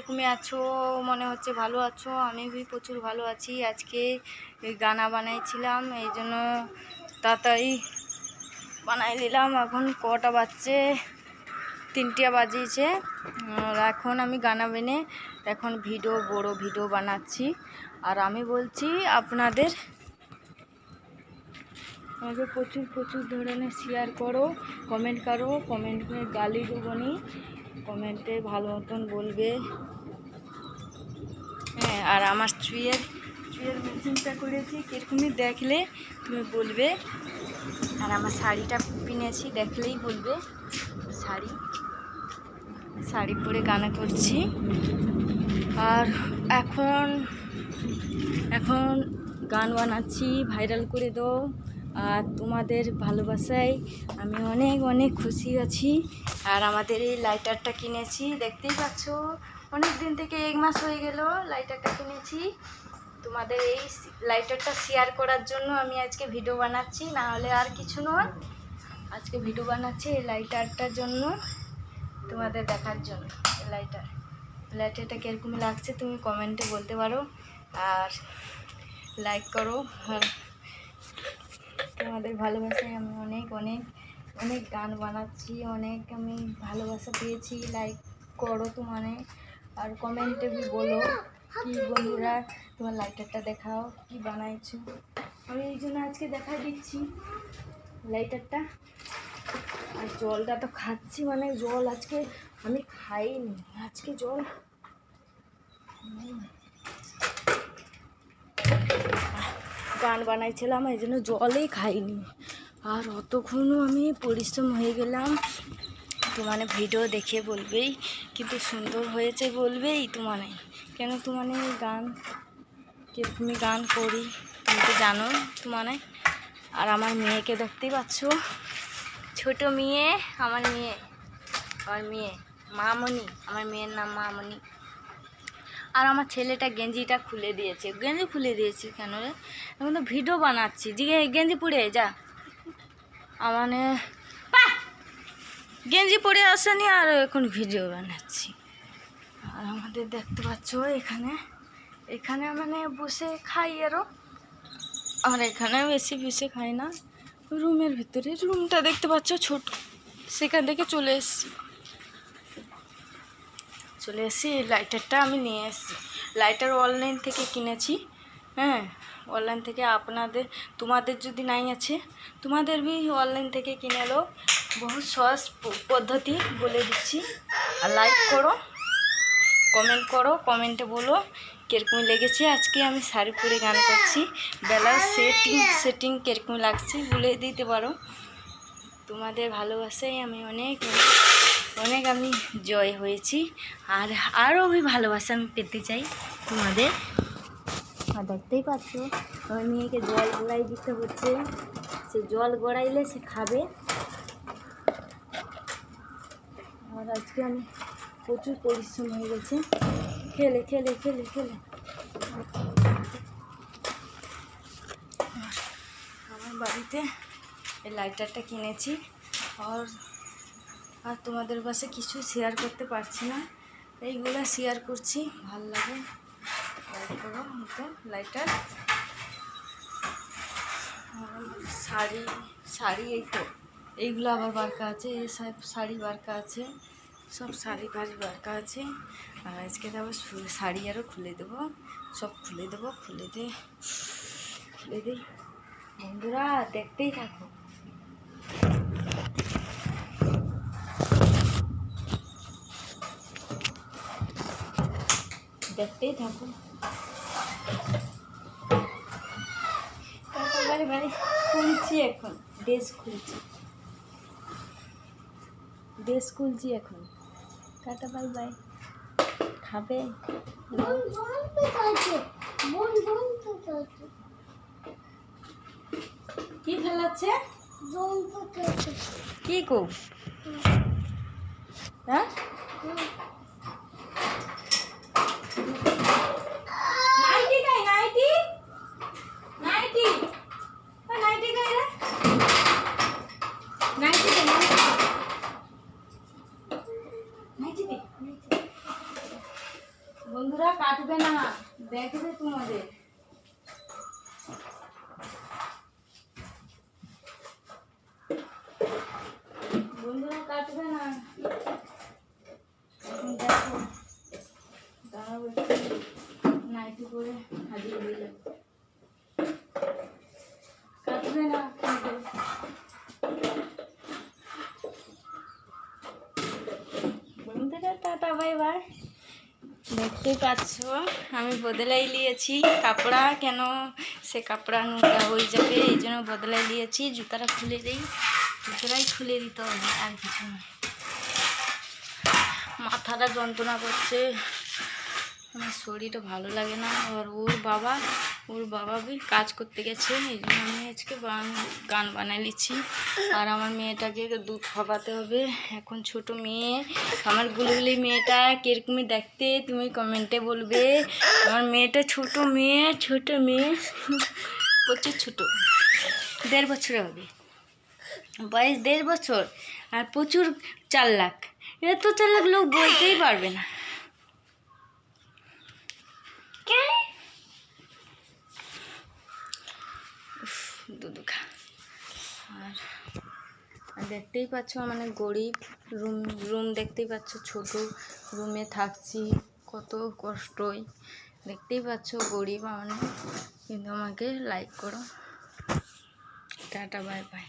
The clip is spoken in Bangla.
কিরকমই আছো? মনে হচ্ছে ভালো আছো। আমি প্রচুর ভালো আছি। আজকে গানা বানাইছিলাম, এই জন্য তাড়াতাড়ি বানাই নিলাম। এখন কটা বাজছে? 3টা বাজিয়েছে। আর এখন আমি গানা বেনে এখন বড় ভিডিও বানাচ্ছি। আর আমি বলছি আপনাদের আমাকে প্রচুর ধরনের শেয়ার করো, কমেন্ট করো। কমেন্টে গালি দেবনি, কমেন্টে ভালো মতন বলবে। হ্যাঁ, আর আমার স্ত্রীর মেশিনটা করেছি, কিরকমই দেখলে তুমি বলবে। আর আমার শাড়িটা কিনেছি, দেখলেই বলবে। শাড়ি পরে গানা করছি। আর এখন গান বানাচ্ছি, ভাইরাল করে দাও। আর তোমাদের ভালোবাসায় আমি অনেক খুশি আছি। আর আমাদের এই লাইটারটা কিনেছি, দেখতেই পাচ্ছ। অনেক দিন থেকে 1 মাস হয়ে গেল লাইটারটা কিনেছি। তোমাদের এই লাইটারটা শেয়ার করার জন্য আমি আজকে ভিডিও বানাচ্ছি, না হলে আর কিছু নয়। আজকে ভিডিও বানাচ্ছি এই লাইটারটার জন্য, তোমাদের দেখার জন্য। লাইটারটা কীরকম লাগছে তুমি কমেন্টে বলতে পারো। আর লাইক করো। আর তোমাদের ভালোবাসায় আমি অনেক গান বানাচ্ছি, অনেক আমি ভালোবাসা পেয়েছি। লাইক করো তোমানে, আর কমেন্টে বলো কি বন্ধুরা তোমার লাইটারটা দেখাও, কি বানাইছো। আমি এই জন্য আজকে দেখা দিচ্ছি লাইটারটা। আর জলটা তো খাচ্ছি, মানে জল আজকে আমি খাইনি। আজকে জল গান বানাইছিলাম, এই জন্য জলেই খাইনি। আর অতক্ষণও আমি পরিশ্রম হয়ে গেলাম। তোমার ভিডিও দেখে বলবেই, কিন্তু সুন্দর হয়েছে বলবেই তোমানে। কেন তোমানে গান কিরকমই গান করি তুমি তো জানো তোমানে। আর আমার মেয়েকে দেখতেই পাচ্ছ, ছোট মেয়ে, আমার মেয়ে মামনি, আমার মেয়ের নাম মামনি। আর আমার ছেলেটা গেঞ্জিটা খুলে দিয়েছে। গেঞ্জি খুলে দিয়েছি কেন রে? এখন তো ভিডিও বানাচ্ছি। গেঞ্জি পরে যা, আমার গেঞ্জি পরে আসেনি, আর এখন ভিডিও বানাচ্ছি। আর আমাদের দেখতে পাচ্ছ এখানে মানে বসে খাই। আর এখানে বেশি বসে খাই না, রুমের ভিতরে। রুমটা দেখতে পাচ্ছ ছোট, সেখান থেকে চলে এসেছি। লাইটারটা আমি নিয়ে এসেছি। লাইটার অনলাইন থেকে কিনেছি। হ্যাঁ, অনলাইন থেকে তোমাদের যদি নাই আছে, তোমাদের भी অনলাইন থেকে কিনে লো। বহু সহজ পদ্ধতি বলে দিচ্ছি। আর লাইক করো, কমেন্ট করো, কমেন্টে বলো কিরকম লেগেছে। আজকে আমি শাড়ি পরে গান করছি, ব্লাউজ সেটিং কিরকম লাগছে বলে দিতে পারো। তোমাদের ভালোবাসায় আমি অনেক আমি জয় হয়েছি। আর আরও ভালোবাসা আমি পেতে চাই তোমাদের। আর দেখতেই পাচ্ছ আমার মেয়েকে জল গড়াই দিতে হচ্ছে। সে জল গড়াইলে সে খাবে। আর আজকে আমি প্রচুর পরিশ্রম হয়ে গেছে, খেলে। আমার বাড়িতে এই লাইটারটা কিনেছি। আর তোমাদের পাশে কিছু শেয়ার করতে পারছি না, এইগুলো শেয়ার করছি। ভাল লাগে, লাইক করো। লাইটার, শাড়ি এই তো এইগুলো আবার বারকা আছে। এই সব শাড়ি বারকা আছে, সব শাড়ি বারকা আছে। আর আজকে তো আবার শাড়ি আরও খুলে দেবো, সব খুলে দিই। বন্ধুরা দেখতেই থাকো। খুলছি এখন, ড্রেস খুলছি এখন। Tata, bye bye. খাবে কি ফেলাচ্ছে? কি কো? হ্যাঁ, বন্ধুরা কাটবে না, দেখবে তোমাদের। বন্ধুরা কাটবে না, দেখো দাঁড়াবো একটু, নাইটি করে হাজির হয়ে যাবে। কাটবে না কিন্তু। বন্ধুরা টাটা বাই বাই। দেখতেই পাচ্ছ আমি বদলাই নিয়েছি কাপড়া, কেন সে কাপড়া নোংরা হয়ে যাবে এই জন্য বদলাই নিয়েছি। জুতাটা খুলে দিই, জুতোটাই খুলে দিতে হবে, আর কিছু না। মাথাটা যন্ত্রণা করছে, আমার শরীরটা ভালো লাগে না। আর ওর বাবা भी কাজ করতে গেছে, এই জন্য আমি আজকে গান বানিয়ে নিচ্ছি। আর আমার মেয়েটাকে দুধ খাওয়াতে হবে, এখন ছোট মেয়ে। আমার গুলগুলি মেয়েটা কিরকমই দেখতে তুমি কমেন্টে বলবে। আমার মেয়েটা ছোট মেয়ে প্রচুর ছোট, 1.5 বছর হবে বয়স, 1.5 বছর। আর প্রচুর চালাক, এত চালাক লোক বলতেই পারবে না। দুদুখা। আর দেখতেই পাচ্ছ মানে গরিব রুম দেখতেই পাচ্ছ, ছোট রুমে থাকছি, কত কষ্টই। দেখতেই পাচ্ছ গরিব মানে, কিন্তু আমাকে লাইক করো। Tata bye bye.